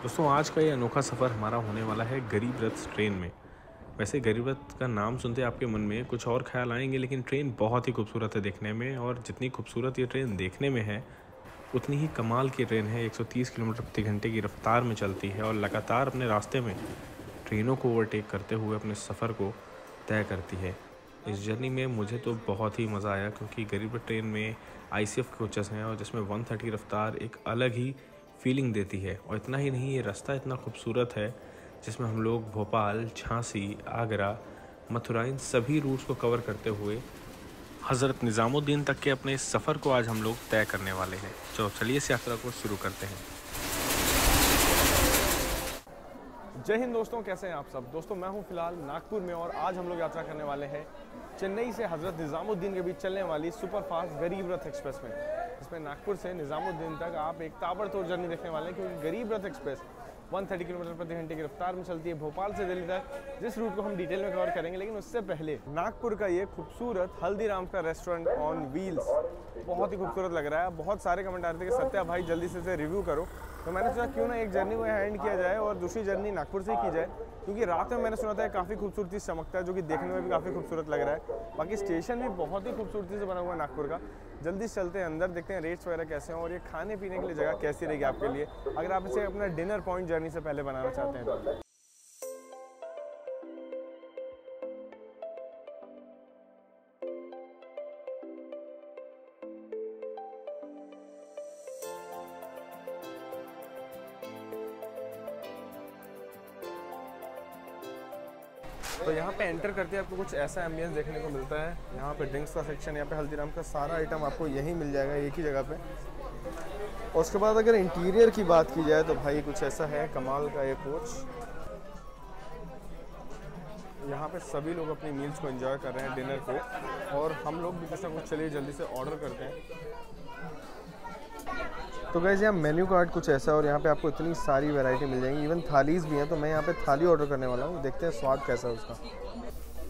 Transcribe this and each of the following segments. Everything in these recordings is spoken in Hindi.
दोस्तों आज का ये अनोखा सफ़र हमारा होने वाला है गरीब रथ ट्रेन में। वैसे गरीब रथ का नाम सुनते आपके मन में कुछ और ख्याल आएंगे, लेकिन ट्रेन बहुत ही खूबसूरत है देखने में। और जितनी खूबसूरत ये ट्रेन देखने में है उतनी ही कमाल की ट्रेन है। 130 किलोमीटर प्रति घंटे की रफ्तार में चलती है और लगातार अपने रास्ते में ट्रेनों को ओवरटेक करते हुए अपने सफ़र को तय करती है। इस जर्नी में मुझे तो बहुत ही मज़ा आया, क्योंकि गरीब रथ ट्रेन में ICF कोचेस हैं और जिसमें 130 रफ्तार एक अलग ही फीलिंग देती है। और इतना ही नहीं, ये रास्ता इतना खूबसूरत है जिसमें हम लोग भोपाल, झांसी, आगरा, मथुरा इन सभी रूट्स को कवर करते हुए हज़रत निज़ामुद्दीन तक के अपने इस सफ़र को आज हम लोग तय करने वाले हैं। चलिए इस यात्रा को शुरू करते हैं। जय हिंद दोस्तों, कैसे हैं आप सब। दोस्तों मैं हूं फिलहाल नागपुर में और आज हम लोग यात्रा करने वाले हैं चेन्नई से हज़रत निज़ामुद्दीन के बीच चलने वाली सुपरफास्ट गरीब रथ एक्सप्रेस में। इसमें नागपुर से निज़ामुद्दीन तक आप एक ताबड़तोड़ जर्नी देखने वाले हैं, क्योंकि गरीब रथ एक्सप्रेस 130 किलोमीटर प्रति घंटे की रफ्तार में चलती है भोपाल से दिल्ली तक, जिस रूट को हम डिटेल में कवर करेंगे। लेकिन उससे पहले नागपुर का ये खूबसूरत हल्दीराम्स का रेस्टोरेंट ऑन व्हील्स बहुत ही खूबसूरत लग रहा है। बहुत सारे कमेंट आ रहे थे कि सत्या भाई जल्दी से इसे रिव्यू करो, तो मैंने सोचा क्यों ना एक जर्नी को यहाँ एंड किया जाए और दूसरी जर्नी नागपुर से ही की जाए, क्योंकि रात में मैंने सुना था काफ़ी खूबसूरती से चमकता है, जो कि देखने में भी काफ़ी खूबसूरत लग रहा है। बाकी स्टेशन भी बहुत ही खूबसूरती से बना हुआ है नागपुर का। जल्दी से चलते हैं अंदर, देखते हैं रेट्स वगैरह कैसे हैं और ये खाने पीने के लिए जगह कैसी रहेगी आपके लिए, अगर आप इसे अपना डिनर पॉइंट जर्नी से पहले बनाना चाहते हैं तो। तो यहाँ पे एंटर करते हैं आपको कुछ ऐसा एम्बियंस देखने को मिलता है। यहाँ पे ड्रिंक्स का सेक्शन, यहाँ पे हल्दीराम का सारा आइटम आपको यहीं मिल जाएगा एक ही जगह पे। और उसके बाद अगर इंटीरियर की बात की जाए तो भाई कुछ ऐसा है कमाल का ये कोच। यहाँ पे सभी लोग अपनी मील्स को एंजॉय कर रहे हैं, डिनर को, और हम लोग भी कुछ ना कुछ चलिए जल्दी से ऑर्डर करते हैं। तो गाइस यहाँ मेन्यू कार्ड कुछ ऐसा है और यहाँ पे आपको इतनी सारी वैरायटी मिल जाएंगी, इवन थालीज भी हैं। तो मैं यहाँ पे थाली ऑर्डर करने वाला हूँ, देखते हैं स्वाद कैसा है उसका।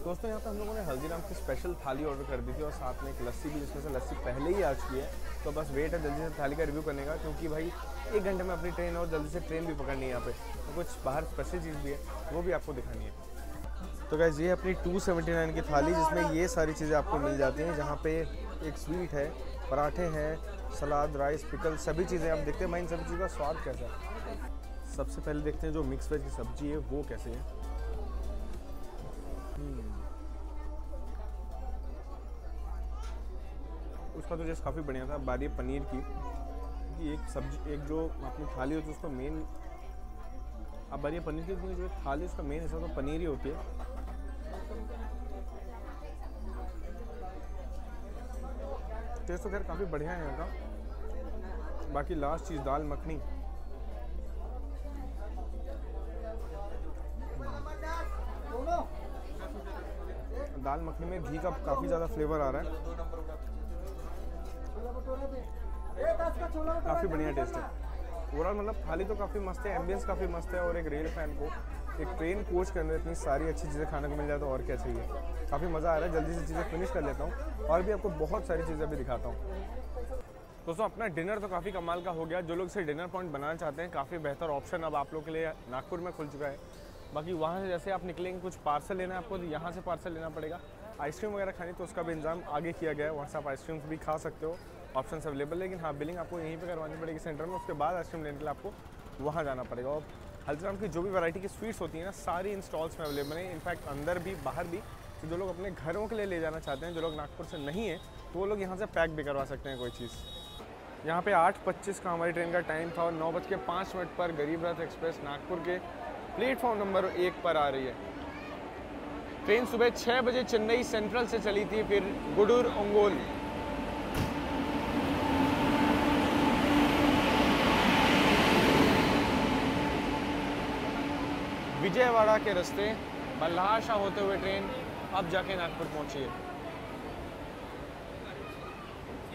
दोस्तों यहाँ पे हम लोगों ने हल्दीराम की स्पेशल थाली ऑर्डर कर दी थी और साथ में एक लस्सी भी, जिसमें से लस्सी पहले ही आ चुकी है। तो बस वेट है जल्दी से थाली का रिव्यू करने का, क्योंकि भाई 1 घंटे में अपनी ट्रेन और जल्दी से ट्रेन भी पकड़नी है यहाँ पे। तो कुछ बाहर स्पेशल चीज़ भी है, वो भी आपको दिखानी है। तो गाइस ये अपनी 279 की थाली, जिसमें ये सारी चीज़ें आपको मिल जाती हैं, जहाँ पे एक स्वीट है, पराठे हैं, सलाद, राइस, पिकल, सभी चीज़ें आप देखते हैं। भाई इन सभी चीज़ों का स्वाद कैसा है। सबसे पहले देखते हैं जो मिक्स वेज की सब्जी है वो कैसे है। उसका तो टेस्ट काफ़ी बढ़िया था। बारी पनीर की एक सब्जी, एक जो अपनी थाली होती है उसका मेन, अब बारी पनीर की जो थाली उसका मेन हिस्सा तो पनीर ही होती है। टेस्ट तो खैर काफ़ी बढ़िया है यहाँ का। बाकी लास्ट चीज़ दाल मखनी, दाल मखनी में घी का काफ़ी ज़्यादा फ्लेवर आ रहा है, काफ़ी बढ़िया टेस्ट है। ओवरऑल मतलब थाली तो काफ़ी मस्त है, एम्बियंस काफ़ी मस्त है, और एक रेल फैन को एक ट्रेन कोच के अंदर इतनी सारी अच्छी चीज़ें खाने को मिल जाए तो और क्या चाहिए। काफ़ी मज़ा आ रहा है। जल्दी से चीज़ें फिनिश कर लेता हूँ और भी आपको बहुत सारी चीज़ें भी दिखाता हूँ। दोस्तों अपना डिनर तो काफ़ी कमाल का हो गया। जो लोग इसे डिनर पॉइंट बनाना चाहते हैं, काफ़ी बेहतर ऑप्शन अब आप लोग के लिए नागपुर में खुल चुका है। बाकी वहाँ से जैसे आप निकलेंगे, कुछ पार्सल लेना है आपको, तो यहाँ से पार्सल लेना पड़ेगा। आइसक्रीम वगैरह खानी तो उसका भी इंतजाम आगे किया गया है, वहाँ से आप आइसक्रीम भी खा सकते हो, ऑप्शन अवेलेबल है। लेकिन हाँ, बिलिंग आपको यहीं पे करवानी पड़ेगी सेंटर में, उसके बाद आइसक्रीम लेने के लिए आपको वहाँ जाना पड़ेगा। और हल्दीराम की जो भी वैरायटी की स्वीट्स होती हैं ना, सारी इन स्टॉल्स में अवेलेबल है। इनफैक्ट अंदर भी बाहर भी। तो जो लोग अपने घरों के लिए ले जाना चाहते हैं, जो लोग नागपुर से नहीं है, तो वो लोग यहाँ से पैक भी करवा सकते हैं कोई चीज़। यहाँ पे 8:25 का हमारी ट्रेन का टाइम था और 9:05 पर गरीब रथ एक्सप्रेस नागपुर के प्लेटफॉर्म नंबर 1 पर आ रही है। ट्रेन सुबह 6 बजे चेन्नई सेंट्रल से चली थी, फिर गुडूर ओंगोल, विजयवाड़ा के रास्ते बल्हारशाह होते हुए ट्रेन अब जाके नागपुर पहुंची है।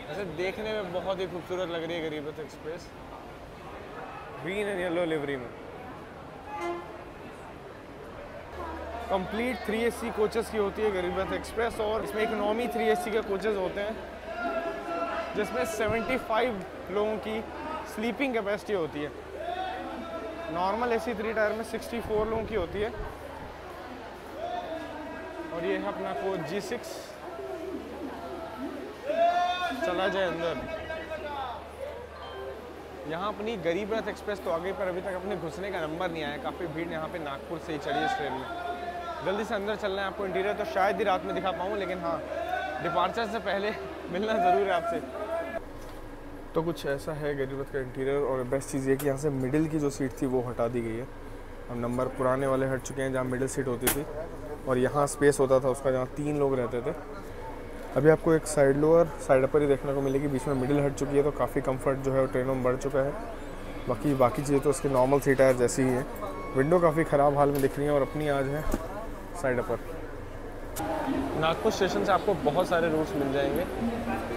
वैसे देखने में बहुत ही खूबसूरत लग रही है गरीब रथ express, green and yellow livery में। कंप्लीट 3 AC कोचेस की होती है गरीब रथ एक्सप्रेस, और इसमें इकोनॉमी 3 AC के कोचेस होते हैं, जिसमें 75 लोगों की स्लीपिंग कैपेसिटी होती है। नॉर्मल AC 3 टायर में 64 लोगों की होती है। और ये है अपना कोच G6। चला जाए अंदर। यहाँ अपनी गरीब रथ एक्सप्रेस तो आ गई, पर अभी तक अपने घुसने का नंबर नहीं आया। काफ़ी भीड़ यहाँ पे नागपुर से ही चढ़ी इस ट्रेन में। जल्दी से अंदर चलना है आपको। इंटीरियर तो शायद ही रात में दिखा पाऊँ, लेकिन हाँ, डिपार्चर से पहले मिलना ज़रूर है आपसे। तो कुछ ऐसा है गरीब रथ का इंटीरियर। और बेस्ट चीज़ ये कि यहाँ से मिडिल की जो सीट थी वो हटा दी गई है। अब नंबर पुराने वाले हट चुके हैं जहाँ मिडिल सीट होती थी, और यहाँ स्पेस होता था उसका जहाँ 3 लोग रहते थे। अभी आपको एक साइड लोअर साइड अपर ही देखने को मिलेगी। बीच में मिडिल हट चुकी है, तो काफ़ी कंफर्ट जो है वो ट्रेनों में बढ़ चुका है। बाकी चीज़ें तो उसके नॉर्मल सीट टायर जैसी ही है। विंडो काफ़ी ख़राब हाल में दिख रही है, और अपनी आज है साइड अपर। नागपुर स्टेशन से आपको बहुत सारे रूट्स मिल जाएंगे।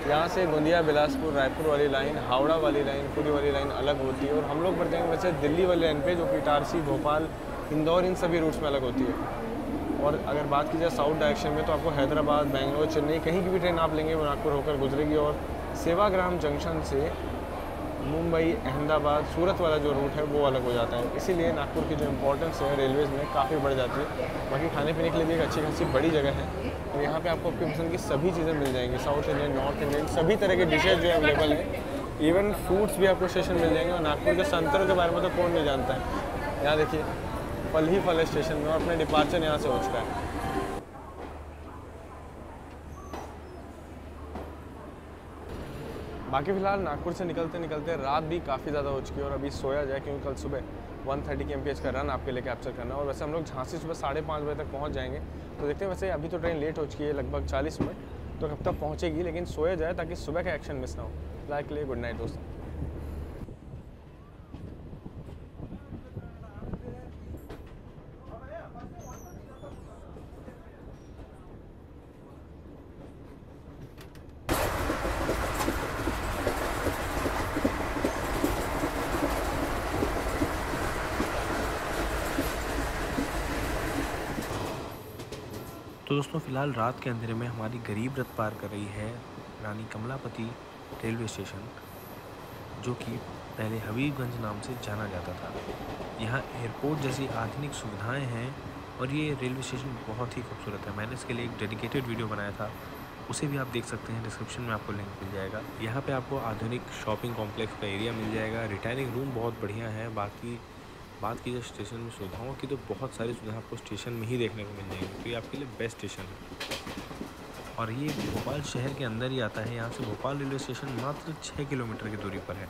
यहाँ से गोंदिया, बिलासपुर, रायपुर वाली लाइन, हावड़ा वाली लाइन, पुरी वाली लाइन अलग होती है। और हम लोग बढ़ते हैं वैसे दिल्ली वाली लाइन पे, जो कि इटारसी, भोपाल, इंदौर, इन सभी रूट्स में अलग होती है। और अगर बात की जाए साउथ डायरेक्शन में, तो आपको हैदराबाद, बेंगलोर, चेन्नई, कहीं की भी ट्रेन आप लेंगे वो नागपुर होकर गुजरेगी। और सेवाग्राम जंक्शन से मुंबई, अहमदाबाद, सूरत वाला जो रूट है वो अलग हो जाता है। इसीलिए नागपुर की जो इम्पोर्टेंस है रेलवेज़ में काफ़ी बढ़ जाती है। बाकी खाने पीने के लिए भी एक अच्छी खासी बड़ी जगह है, और यहाँ पे आपको अपनी पसंद की सभी चीज़ें मिल जाएंगी। साउथ इंडियन, नॉर्थ इंडियन, सभी तरह के डिशेज जो अवेलेबल हैं। इवन फ्रूट्स भी आपको स्टेशन मिल जाएंगे। और नागपुर के संतरों के बारे में तो कौन नहीं जानता है। यहाँ देखिए, फल ही फल है स्टेशन में, और अपने डिपार्चर यहाँ से हो चुका है। बाकी फ़िलहाल नागपुर से निकलते निकलते रात भी काफ़ी ज़्यादा हो चुकी है, और अभी सोया जाए, क्योंकि कल सुबह 130 kmph का रन आपके लिए कैप्चर करना है। और वैसे हम लोग झांसी सुबह 5:30 बजे तक पहुंच जाएंगे। तो देखते हैं, वैसे अभी तो ट्रेन लेट हो चुकी है लगभग 40 मिनट, तो कब तक पहुंचेगी। लेकिन सोया जाए ताकि सुबह का एक्शन मिस ना हो। फिलहाल के लिए गुड नाइट दोस्तों। तो दोस्तों फ़िलहाल रात के अंधेरे में हमारी गरीब रथ पार कर रही है रानी कमलापति रेलवे स्टेशन, जो कि पहले हबीबगंज नाम से जाना जाता था। यहाँ एयरपोर्ट जैसी आधुनिक सुविधाएं हैं, और ये रेलवे स्टेशन बहुत ही खूबसूरत है। मैंने इसके लिए एक डेडिकेटेड वीडियो बनाया था, उसे भी आप देख सकते हैं। डिस्क्रिप्शन में आपको लिंक मिल जाएगा। यहाँ पे आपको आधुनिक शॉपिंग कॉम्प्लेक्स का एरिया मिल जाएगा। रिटायरिंग रूम बहुत बढ़िया है। बाकी बात की जाए स्टेशन में सुविधाओं की, तो बहुत सारी सुविधा आपको स्टेशन में ही देखने को मिल जाएंगी। तो ये आपके लिए बेस्ट स्टेशन है, और ये भोपाल शहर के अंदर ही आता है। यहाँ से भोपाल रेलवे स्टेशन मात्र 6 किलोमीटर की दूरी पर है।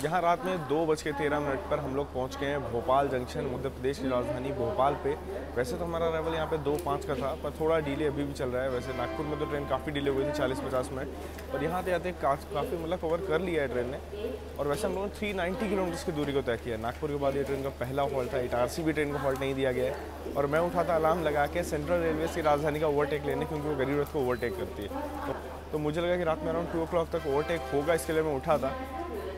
यहाँ रात में 2:13 पर हम लोग पहुँच गए हैं भोपाल जंक्शन, मध्य प्रदेश की राजधानी भोपाल पे। वैसे तो हमारा अराइवल यहाँ पे 2:05 का था, पर थोड़ा डिले अभी भी चल रहा है। वैसे नागपुर में तो ट्रेन काफ़ी डिले हुई थी 40-50 मिनट, और यहाँ आते काफ़ी मतलब कवर कर लिया है ट्रेन ने। और वैसे हम लोगों ने 390 किलोमीटर की दूरी को तय किया। नागपुर के बाद ये ट्रेन का पहला हॉल्ट था। इटारसी भी ट्रेन को हॉल्ट नहीं दिया गया है। और मैं उठा था अलार्म लगा के सेंट्रल रेलवे की राजधानी का ओवरटेक लेने, क्योंकि वो गरीब रथ को ओवरटेक करती है। तो मुझे लगा कि रात में अराउंड 2 o'clock तक ओवरटेक होगा, इसके लिए मैं उठा था।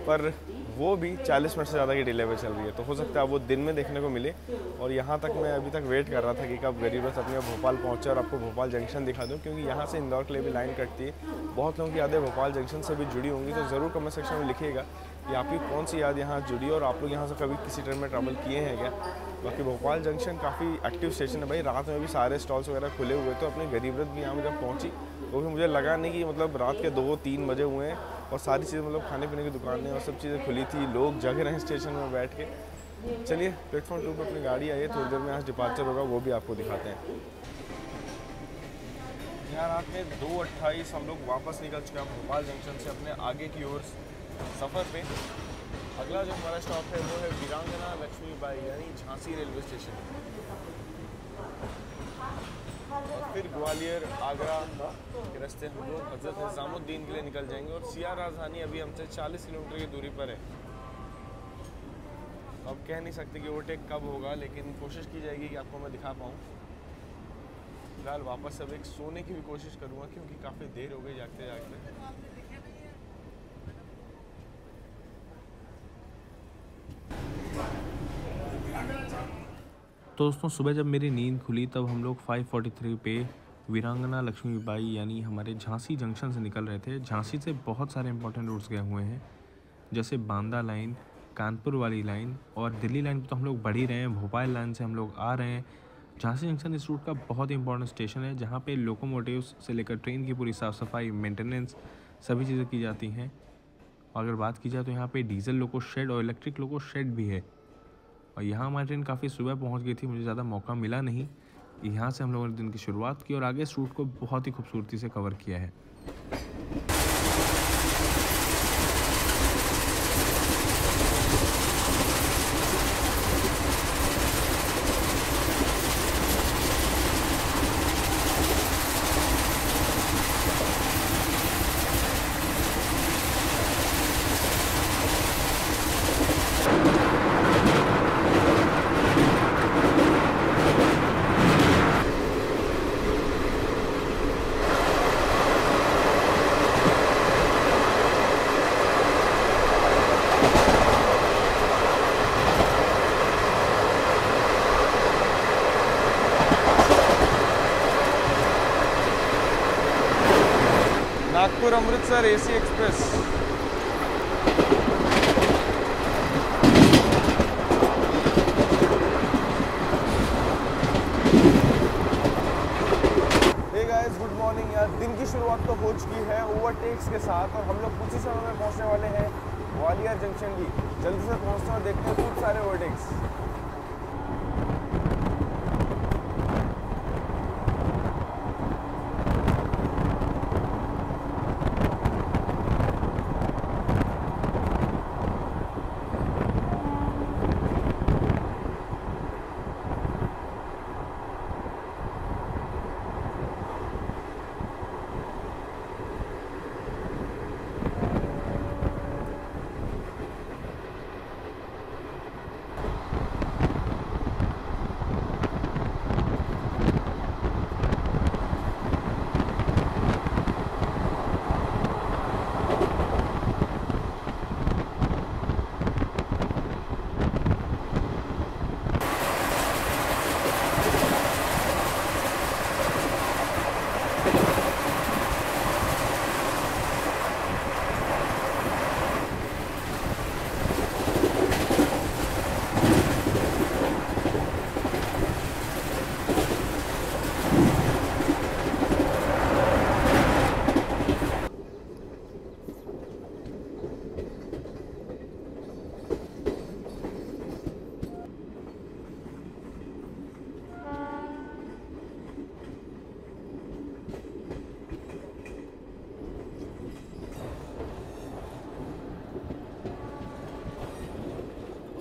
पर वो भी 40 मिनट से ज़्यादा की डिले पे चल रही है, तो हो सकता है वो दिन में देखने को मिले। और यहाँ तक मैं अभी तक वेट कर रहा था कि कब गरीब रथ अपने भोपाल पहुँचे और आपको भोपाल जंक्शन दिखा दूँ, क्योंकि यहाँ से इंदौर के लिए भी लाइन कटती है। बहुत लोगों की यादें भोपाल जंक्शन से भी जुड़ी होंगी, तो ज़रूर कमेंट सेक्शन में लिखिएगा कि आपकी कौन सी याद यहाँ जुड़ी, और आप लोग यहाँ से कभी किसी ट्रेन में ट्रैवल किए हैं क्या। बाकी भोपाल जंक्शन काफ़ी एक्टिव स्टेशन है भाई। रात में भी सारे स्टॉल्स वगैरह खुले हुए, तो अपनी गरीब रथ भी यहाँ जब पहुँची तो भी मुझे लगा नहीं कि मतलब रात के 2-3 बजे हुए हैं, और सारी चीज़ें मतलब खाने पीने की दुकानें और सब चीज़ें खुली थी। लोग जग रहे हैं स्टेशन में बैठ के। चलिए प्लेटफॉर्म 2 पर अपनी गाड़ी आई है, थोड़ी देर में आज डिपार्चर होगा, वो भी आपको दिखाते हैं। यहाँ रात में 2:28 हम लोग वापस निकल चुके हैं भोपाल जंक्शन से अपने आगे की ओर सफ़र पे। अगला जो हमारा स्टॉप है वो है वीरांगना लक्ष्मीबाई, यानी झांसी रेलवे स्टेशन। और फिर ग्वालियर, आगरा के रास्ते हम लोग हज़रत निज़ामुद्दीन के लिए निकल जाएंगे। और सिया राजधानी अभी हमसे 40 किलोमीटर की दूरी पर है। अब कह नहीं सकते कि ओवरटेक कब होगा, लेकिन कोशिश की जाएगी कि आपको मैं दिखा पाऊँ। फिलहाल वापस अब एक सोने की भी कोशिश करूँगा क्योंकि काफ़ी देर हो गई जागते जागते। तो दोस्तों सुबह जब मेरी नींद खुली तब हम लोग 5:43 पे वीरांगना लक्ष्मीबाई यानी हमारे झांसी जंक्शन से निकल रहे थे। झांसी से बहुत सारे इंपॉर्टेंट रूट्स गए हुए हैं, जैसे बांदा लाइन, कानपुर वाली लाइन और दिल्ली लाइन पे तो हम लोग बढ़ ही रहे हैं। भोपाल लाइन से हम लोग आ रहे हैं। झांसी जंक्शन इस रूट का बहुत ही इंपॉर्टेंट स्टेशन है, जहाँ पे लोकोमोटिव्स से लेकर ट्रेन की पूरी साफ़ सफाई, मेंटेनेंस सभी चीज़ें की जाती हैं। और अगर बात की जाए तो यहाँ पे डीजल लोको शेड और इलेक्ट्रिक लोको शेड भी है। और यहाँ हमारी ट्रेन काफ़ी सुबह पहुँच गई थी, मुझे ज़्यादा मौका मिला नहीं। यहाँ से हम लोगों ने दिन की शुरुआत की और आगे इस रूट को बहुत ही खूबसूरती से कवर किया है। Nagpur Amritsar AC express. Hey guys, good morning यार। दिन की शुरुआत तो हो चुकी है ओवरटेक्स के साथ और हम लोग कुछ ही समय में पहुंचने वाले हैं ग्वालियर जंक्शन भी। जल्दी से पहुंचते हैं और देखते हैं खूब सारे ओवरटेक्स।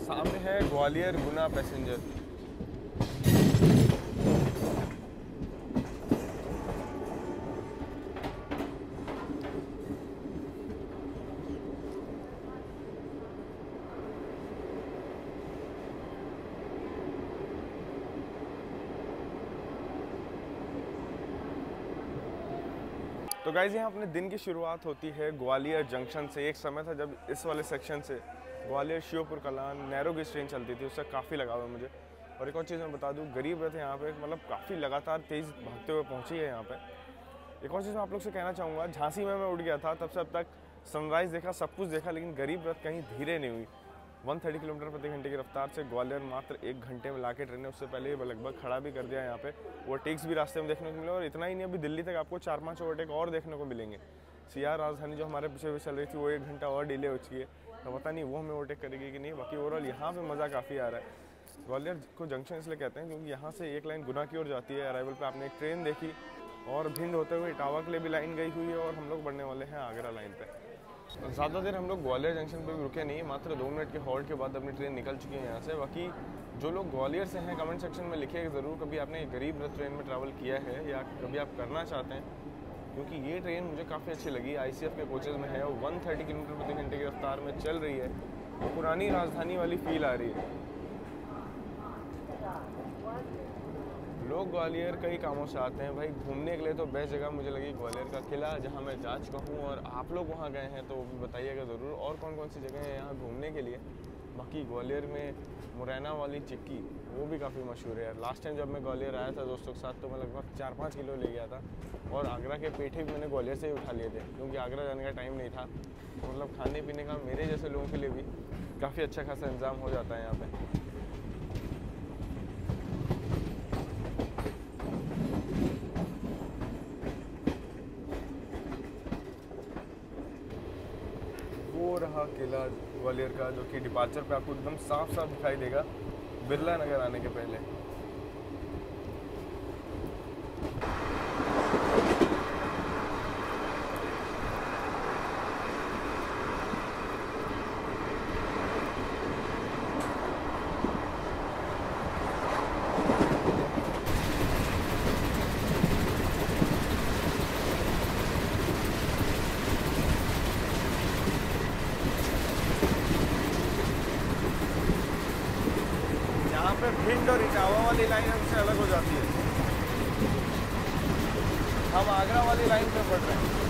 सामने है ग्वालियर गुना पैसेंजर। तो गाइज यहाँ अपने दिन की शुरुआत होती है ग्वालियर जंक्शन से। एक समय था जब इस वाले सेक्शन से Gwalior Sheopur Kalan narrow gauge train चलती थी, उससे काफ़ी लगाव है मुझे। और एक और चीज़ मैं बता दूँ, गरीब रथ यहाँ पे मतलब काफ़ी लगातार तेज़ भागते हुए पहुँची है यहाँ पे। एक और चीज़ मैं आप लोग से कहना चाहूँगा, झांसी में मैं उठ गया था, तब से अब तक सनराइज़ देखा, सब कुछ देखा, लेकिन गरीब रथ कहीं धीरे नहीं हुई। 130 किलोमीटर प्रति घंटे की रफ्तार से ग्वालियर मात्र 1 घंटे में लाके ट्रेन ने उससे पहले लगभग खड़ा भी कर दिया यहाँ पे। ओवरटेक्स भी रास्ते में देखने को मिले और इतना ही नहीं, अभी दिल्ली तक आपको 4-5 ओवरटेक और देखने को मिलेंगे। CR राजधानी जो हमारे पीछे चल रही थी वो 1 घंटा और डिले हो चुकी है, तो पता नहीं वो हमें ओवरटेक करेगी कि नहीं। बाकी ओवरऑल यहाँ पे मज़ा काफ़ी आ रहा है। ग्वालियर को जंक्शन इसलिए कहते हैं क्योंकि यहाँ से एक लाइन गुना की ओर जाती है। अराइवल पे आपने एक ट्रेन देखी और भिंड होते हुए इटावा के लिए भी लाइन गई हुई है और हम लोग बढ़ने वाले हैं आगरा लाइन पे। ज़्यादा देर हम लोग ग्वालियर जंक्शन पे भी रुके नहीं, मात्र 2 मिनट के हॉल्ट के बाद अपनी ट्रेन निकल चुकी है यहाँ से। बाकी जो लोग ग्वालियर से हैं कमेंट सेक्शन में लिखिए ज़रूर कभी आपने गरीब रथ ट्रेन में ट्रैवल किया है या कभी आप करना चाहते हैं, क्योंकि ये ट्रेन मुझे काफ़ी अच्छी लगी। ICF के कोचेज़ में है और 130 किलोमीटर प्रति घंटे की रफ्तार में चल रही है, तो पुरानी राजधानी वाली फील आ रही है। लोग ग्वालियर कई कामों से आते हैं भाई, घूमने के लिए तो बेस्ट जगह मुझे लगी ग्वालियर का किला, जहाँ मैं जा चुका हूँ। और आप लोग वहाँ गए हैं तो वो भी बताइएगा ज़रूर, और कौन कौन सी जगह है यहाँ घूमने के लिए। बाकी ग्वालियर में मुरैना वाली चिक्की वो भी काफ़ी मशहूर है यार। लास्ट टाइम जब मैं ग्वालियर आया था दोस्तों के साथ तो मैं लगभग 4-5 किलो ले गया था। और आगरा के पेठे भी मैंने ग्वालियर से ही उठा लिए थे, क्योंकि आगरा जाने का टाइम नहीं था। तो मतलब खाने पीने का मेरे जैसे लोगों के लिए भी काफ़ी अच्छा खासा इंतज़ाम हो जाता है यहाँ पे। वो रहा किला ग्वालियर का, जो कि डिपार्चर पे आपको एकदम साफ साफ दिखाई देगा बिरला नगर आने के पहले। यहाँ पे भिंड और इटावा वाली लाइन हमसे अलग हो जाती है, हम आगरा वाली लाइन पे पड़ रहे हैं।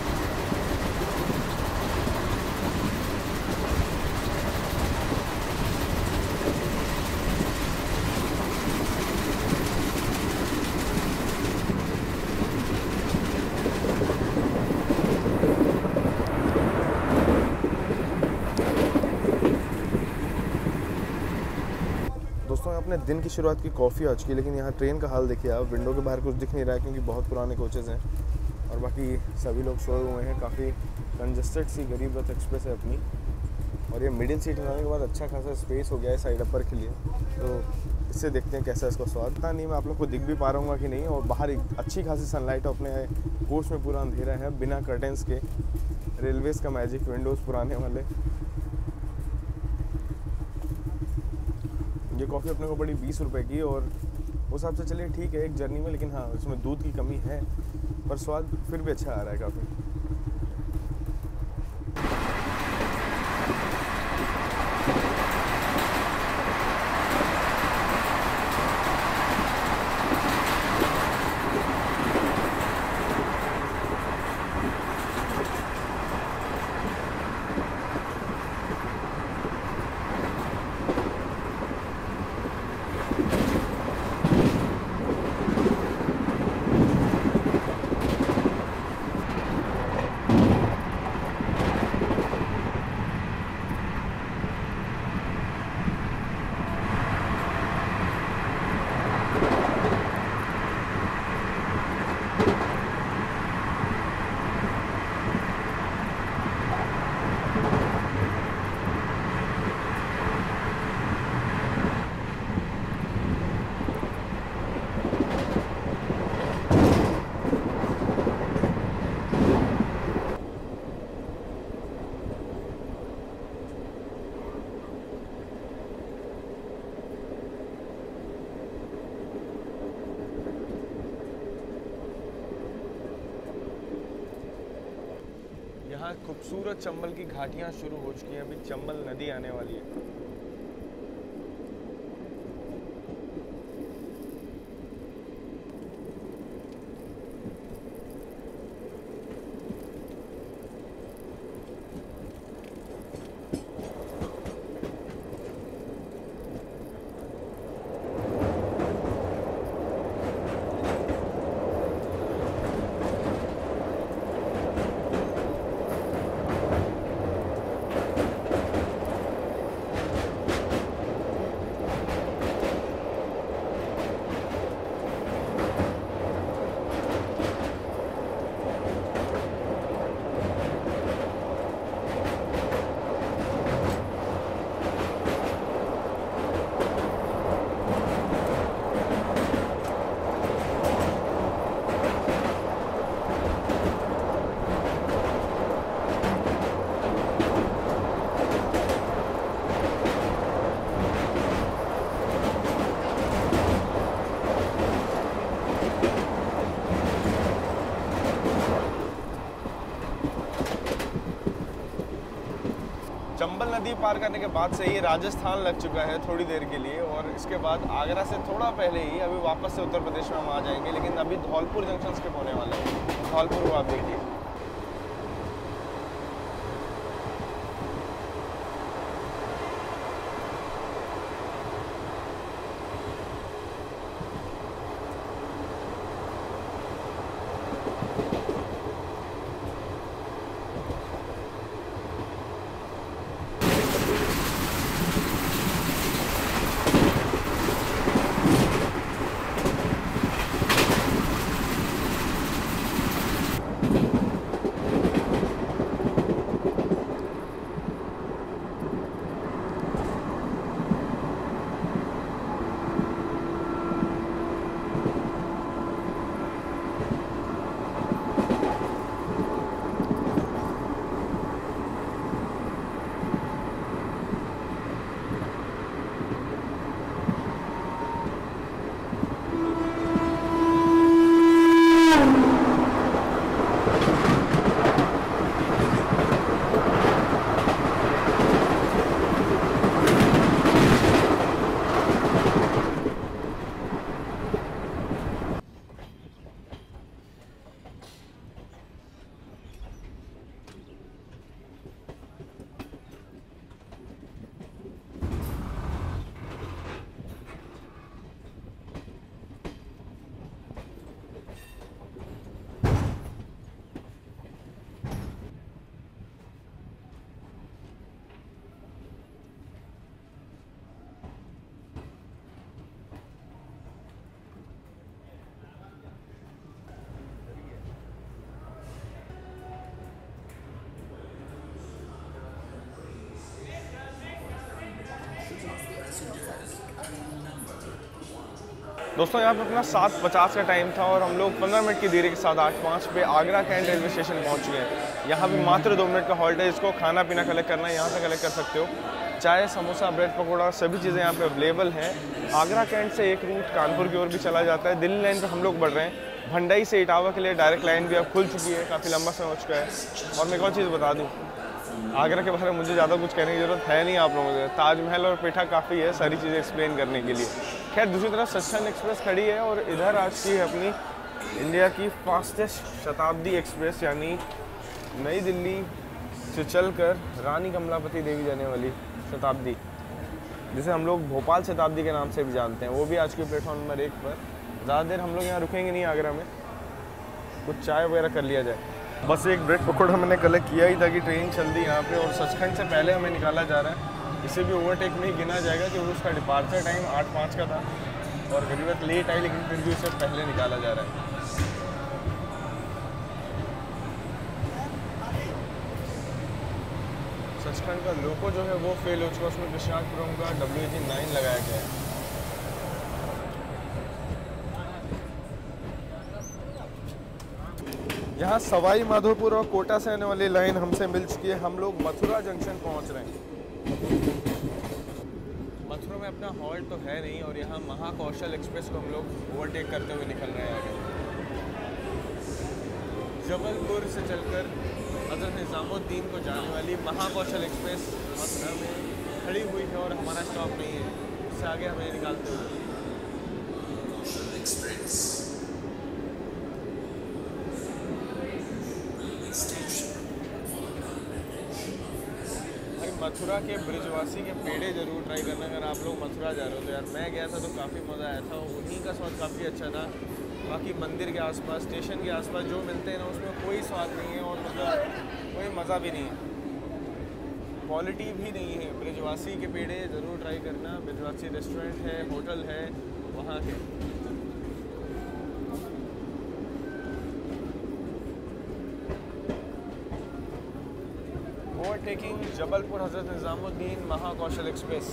दोस्तों अपने दिन की शुरुआत की कॉफ़ी आ चुकी है, लेकिन यहाँ ट्रेन का हाल देखिए आप, विंडो के बाहर कुछ दिख नहीं रहा है क्योंकि बहुत पुराने कोचेज़ हैं और बाकी सभी लोग सोए हुए हैं। काफ़ी कंजस्टेड सी गरीब रथ एक्सप्रेस है अपनी, और ये मिडिल सीट लगाने के बाद अच्छा खासा स्पेस हो गया है साइड अपर के लिए। तो इससे देखते हैं कैसा इसका स्वाद। पता नहीं मैं आप लोग को दिख भी पा रहा हूँ कि नहीं। और बाहर एक अच्छी खासी सनलाइट अपने कोच में पूरा अंधेरा है बिना कर्टेंस के। रेलवेज़ का मैजिक, विंडोज़ पुराने वाले। ये कॉफ़ी अपने को पड़ी 20 रुपये की, और उस हिसाब से चलिए ठीक है एक जर्नी में, लेकिन हाँ इसमें दूध की कमी है, पर स्वाद फिर भी अच्छा आ रहा है काफ़ी। यहाँ खूबसूरत चंबल की घाटियाँ शुरू हो चुकी हैं, अभी चंबल नदी आने वाली है। चंबल नदी पार करने के बाद से ही राजस्थान लग चुका है थोड़ी देर के लिए, और इसके बाद आगरा से थोड़ा पहले ही अभी वापस से उत्तर प्रदेश में हम आ जाएंगे। लेकिन अभी धौलपुर जंक्शन स्किप होने वाला है। धौलपुर को आप देखिए। दोस्तों यहाँ पे अपना 7:50 का टाइम था और हम लोग 15 मिनट की देरी के साथ 8:05 पे आगरा कैंट रेलवे स्टेशन पहुँच चुके हैं। यहाँ भी मात्र 2 मिनट का हॉल्ट है। इसको खाना पीना कलेक्ट करना है, यहाँ से कलेक्ट कर सकते हो। चाय, समोसा, ब्रेड पकौड़ा सभी चीज़ें यहाँ पे अवेलेबल हैं। आगरा कैंट से एक रूट कानपुर की ओर भी चला जाता है। दिल्ली लाइन पर हम लोग बढ़ रहे हैं। भंडाई से इटावा के लिए डायरेक्ट लाइन भी अब खुल चुकी है, काफ़ी लंबा समय हो चुका है। और मैं एक और चीज़ बता दूँ, आगरा के बारे में मुझे ज़्यादा कुछ कहने की ज़रूरत है नहीं आप लोगों से। ताजमहल और पेठा काफ़ी है सारी चीज़ें एक्सप्लेन करने के लिए। खैर दूसरी तरफ सचखंड एक्सप्रेस खड़ी है और इधर आज की है अपनी इंडिया की फास्टेस्ट शताब्दी एक्सप्रेस, यानी नई दिल्ली से चलकर रानी कमलापति देवी जाने वाली शताब्दी, जिसे हम लोग भोपाल शताब्दी के नाम से भी जानते हैं। वो भी आज की प्लेटफॉर्म नंबर 1 पर। ज़्यादा देर हम लोग यहाँ रुकेंगे नहीं आगरा में, कुछ चाय वगैरह कर लिया जाए। बस एक ब्रेड पकौड़ा मैंने कलेक्ट किया ही था कि ट्रेन चल दी यहाँ पे, और सचखंड से पहले हमें निकाला जा रहा है। इसे भी ओवरटेक नहीं गिना जाएगा क्योंकि उसका डिपार्चर टाइम 8:05 का था और गरीबत लेट आई, लेकिन फिर भी उसे पहले निकाला जा रहा है। सचखंड का लोको जो है वो फेल हो चुका, उसमें कृष्णापुरम का WG9 लगाया गया है। यहाँ सवाई माधोपुर और कोटा से आने वाली लाइन हमसे मिल चुकी है। हम लोग मथुरा जंक्शन पहुँच रहे हैं। मथुरा में अपना हॉल्ट तो है नहीं और यहाँ महाकौशल एक्सप्रेस को हम लोग ओवरटेक करते हुए निकल रहे हैं आगे। जबलपुर से चलकर हज़रत निज़ामुद्दीन को जाने वाली महाकौशल एक्सप्रेस मथुरा में खड़ी हुई है और हमारा स्टॉप नहीं है, इससे आगे हमें निकालते हुए। मथुरा के ब्रिजवासी के पेड़े ज़रूर ट्राई करना अगर आप लोग मथुरा जा रहे हो तो। यार मैं गया था तो काफ़ी मज़ा आया था, उन्हीं का स्वाद काफ़ी अच्छा था। बाकी मंदिर के आसपास, स्टेशन के आसपास जो मिलते हैं ना उसमें कोई स्वाद नहीं है और मतलब कोई मज़ा भी नहीं है, क्वालिटी भी नहीं है। ब्रिजवासी के पेड़े ज़रूर ट्राई करना। ब्रिजवासी रेस्टोरेंट है, होटल है वहाँ के। Overtaking Jabalpur Hazrat Nizamuddin Mahakaushal express.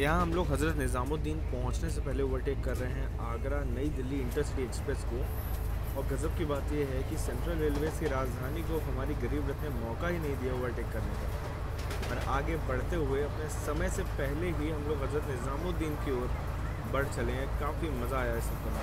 यहाँ हम लोग हज़रत निज़ामुद्दीन पहुँचने से पहले ओवरटेक कर रहे हैं आगरा नई दिल्ली इंटरसिटी एक्सप्रेस को। और गज़ब की बात यह है कि सेंट्रल रेलवे की राजधानी को हमारी गरीब रथ ने मौका ही नहीं दिया ओवरटेक करने का। और आगे बढ़ते हुए अपने समय से पहले ही हम लोग हज़रत निज़ामुद्दीन की ओर बढ़ चले हैं। काफ़ी मज़ा आया इस सफर में।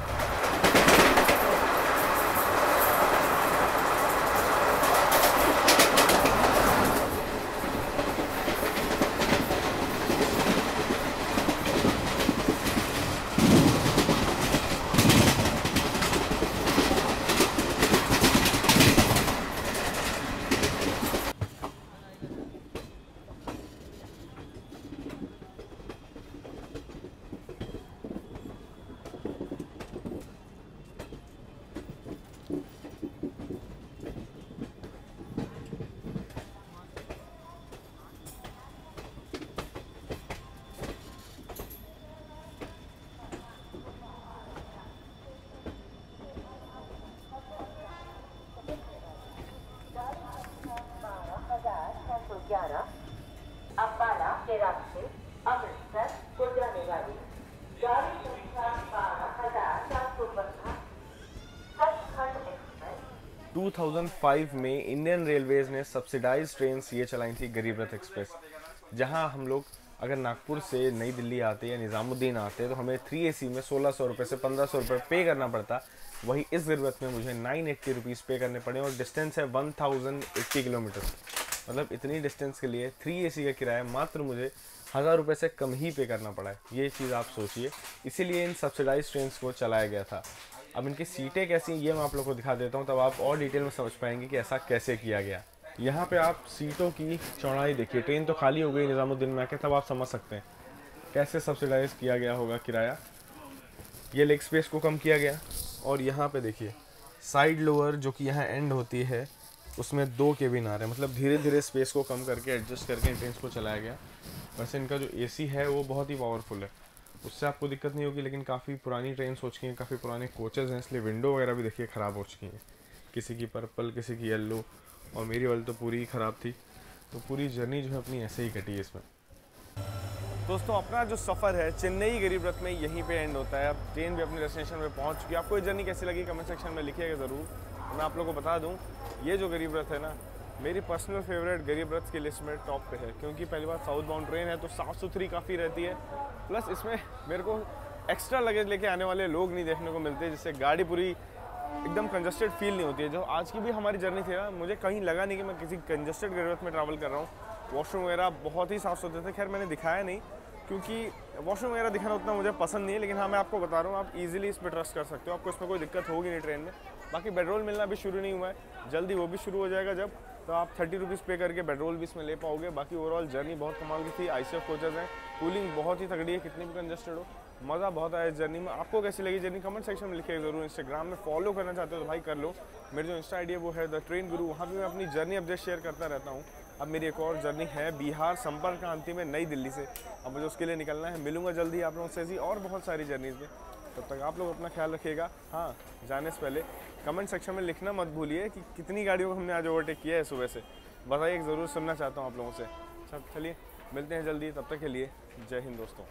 11 अम्बाला के रास्ते अमृतसर को जाने वाली गाड़ी संख्या 12,415 सचखंड एक्सप्रेस। 2005 में इंडियन रेलवेज ने सब्सिडाइज ट्रेन ये चलाई थी गरीब रथ एक्सप्रेस, जहां हम लोग अगर नागपुर से नई दिल्ली आते या निज़ामुद्दीन आते तो हमें 3 AC में 1600 रुपये से 1500 रुपये पे करना पड़ता। वही इस गरीब रथ में मुझे 980 रुपीज़ पे करने पड़े और डिस्टेंस है 1080 किलोमीटर। मतलब इतनी डिस्टेंस के लिए 3 AC का किराया मात्र मुझे 1000 रुपये से कम ही पे करना पड़ा है। ये चीज़ आप सोचिए, इसीलिए इन सब्सिडाइज ट्रेन को चलाया गया था। अब इनकी सीटें कैसी हैं ये मैं आप लोग को दिखा देता हूँ, तब आप और डिटेल में समझ पाएंगे कि ऐसा कैसे किया गया। यहाँ पे आप सीटों की चौड़ाई देखिए, ट्रेन तो खाली हो गई निज़ामुद्दीन में आके, तब आप समझ सकते हैं कैसे सब्सिडाइज किया गया होगा किराया। ये लेग स्पेस को कम किया गया और यहाँ पे देखिए साइड लोअर जो कि यहाँ एंड होती है उसमें 2 केबिन आ रहे हैं। मतलब धीरे धीरे स्पेस को कम करके एडजस्ट करके ट्रेन को चलाया गया। वैसे इनका जो AC है वो बहुत ही पावरफुल है, उससे आपको दिक्कत नहीं होगी। लेकिन काफ़ी पुरानी ट्रेन हो चुकी हैं, काफ़ी पुराने कोचेज़ हैं, इसलिए विंडो वगैरह भी देखिए ख़राब हो चुकी हैं। किसी की पर्पल, किसी की येलो, और मेरी वाली तो पूरी ही ख़राब थी। तो पूरी जर्नी जो है अपनी ऐसे ही कटी है इसमें। दोस्तों अपना जो सफ़र है चेन्नई गरीब रथ में यहीं पे एंड होता है। अब ट्रेन भी अपने डेस्टिनेशन पे पहुंच चुकी है। आपको ये जर्नी कैसी लगी कमेंट सेक्शन में लिखिएगा ज़रूर। मैं आप लोगों को बता दूं, ये जो गरीब रथ है ना, मेरी पर्सनल फेवरेट गरीब रथ की लिस्ट में टॉप पे है। क्योंकि पहली बार साउथ बाउंड ट्रेन है तो साफ़ सुथरी काफ़ी रहती है। प्लस इसमें मेरे को एक्स्ट्रा लगेज लेके आने वाले लोग नहीं देखने को मिलते, जिससे गाड़ी पूरी एकदम कंजस्टेड फील नहीं होती है। जो आज की भी हमारी जर्नी थी ना, मुझे कहीं लगा नहीं कि मैं किसी कंजस्टेड गरीब रथ में ट्रैवल कर रहा हूँ। वॉशरूम वगैरह बहुत ही साफ़ सुथरे थे। खैर मैंने दिखाया नहीं क्योंकि वॉशरूम वगैरह दिखाना उतना मुझे पसंद नहीं है। लेकिन हाँ, मैं आपको बता रहा हूँ, आप इजीली इस पर ट्रस्ट कर सकते हो, आपको इसमें कोई दिक्कत होगी नहीं ट्रेन में। बाकी पेट्रोल मिलना भी शुरू नहीं हुआ है, जल्दी वो भी शुरू हो जाएगा जब, तो आप 30 रुपीज़ पे करके पेट्रोल भी इसमें ले पाओगे। बाकी ओवरऑल जर्नी बहुत कमाल की थी। ICF कोचेज़ हैं, कूलिंग बहुत ही तगड़ी है, कितनी भी कंजस्टेड हो, मज़ा बहुत आया इस जर्नी में। आपको कैसी लगी जर्नी कमेंट सेक्शन में लिखिएगा ज़रूर। इंस्टाग्राम में फॉलो करना चाहते हो तो भाई कर लो। मेरी जो इंस्टा ID है वो है द ट्रेन गुरु, वहाँ भी मैं अपनी जर्नी अपडेट शेयर करता रहता हूँ। अब मेरी एक और जर्नी है बिहार संपर्क क्रांति में नई दिल्ली से, अब मुझे उसके लिए निकलना है। मिलूंगा जल्दी आप लोगों से ऐसी और बहुत सारी जर्नीज़ में। तब तक आप लोग अपना ख्याल रखिएगा। हाँ, जाने से पहले कमेंट सेक्शन में लिखना मत भूलिए कि कितनी गाड़ियों को हमने आज ओवरटेक किया है सुबह से। बताइए, ज़रूर सुनना चाहता हूँ आप लोगों से। चलिए मिलते हैं जल्दी, तब तक के लिए जय हिंद दोस्तों।